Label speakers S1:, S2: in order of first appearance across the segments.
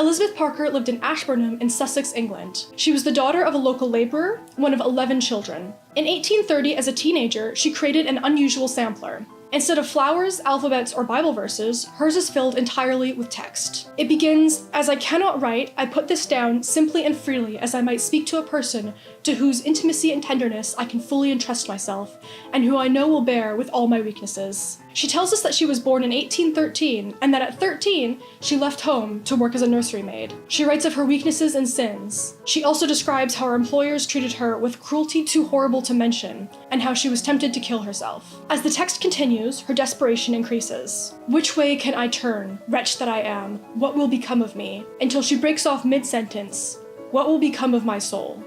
S1: Elizabeth Parker lived in Ashburnham in Sussex, England. She was the daughter of a local laborer, one of 11 children. In 1830, as a teenager, she created an unusual sampler. Instead of flowers, alphabets, or Bible verses, hers is filled entirely with text. It begins, "As I cannot write, I put this down simply and freely as I might speak to a person to whose intimacy and tenderness I can fully entrust myself, and who I know will bear with all my weaknesses." She tells us that she was born in 1813, and that at 13, she left home to work as a nursery maid. She writes of her weaknesses and sins. She also describes how her employers treated her with cruelty too horrible to mention, and how she was tempted to kill herself. As the text continues, her desperation increases. "Which way can I turn? Wretch that I am, what will become of me?" Until she breaks off mid-sentence, "What will become of my soul?"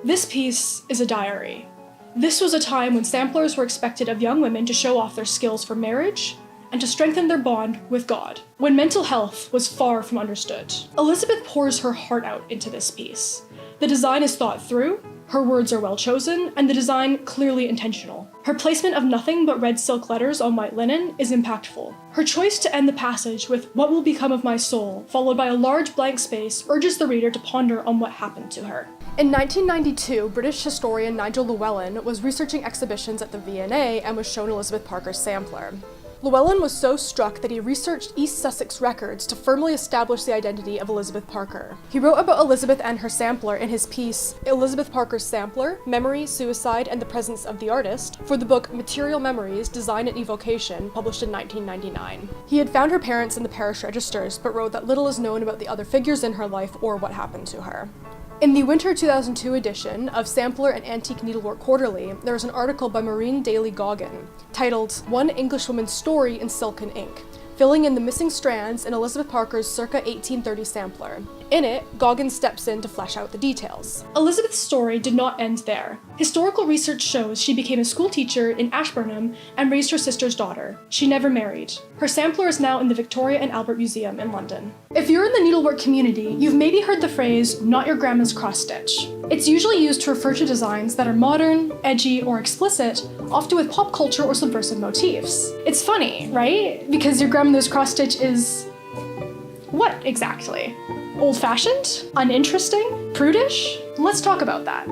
S1: This piece is a diary. This was a time when samplers were expected of young women to show off their skills for marriage and to strengthen their bond with God, when mental health was far from understood. Elizabeth pours her heart out into this piece. The design is thought through, her words are well chosen, and the design clearly intentional. Her placement of nothing but red silk letters on white linen is impactful. Her choice to end the passage with "What will become of my soul," followed by a large blank space, urges the reader to ponder on what happened to her. In 1992, British historian Nigel Llewellyn was researching exhibitions at the V&A and was shown Elizabeth Parker's sampler. Llewellyn was so struck that he researched East Sussex records to firmly establish the identity of Elizabeth Parker. He wrote about Elizabeth and her sampler in his piece, Elizabeth Parker's Sampler, Memory, Suicide, and the Presence of the Artist, for the book Material Memories, Design and Evocation, published in 1999. He had found her parents in the parish registers, but wrote that little is known about the other figures in her life or what happened to her. In the winter 2002 edition of Sampler and Antique Needlework Quarterly, there is an article by Maureen Daly Goggin titled "One Englishwoman's Story in Silken Ink," filling in the missing strands in Elizabeth Parker's circa 1830 sampler. In it, Goggin steps in to flesh out the details. Elizabeth's story did not end there. Historical research shows she became a school teacher in Ashburnham and raised her sister's daughter. She never married. Her sampler is now in the Victoria and Albert Museum in London. If you're in the needlework community, you've maybe heard the phrase, "not your grandma's cross-stitch." It's usually used to refer to designs that are modern, edgy, or explicit, often with pop culture or subversive motifs. It's funny, right? Because your grandmother's cross-stitch is... what exactly? Old-fashioned? Uninteresting? Prudish? Let's talk about that.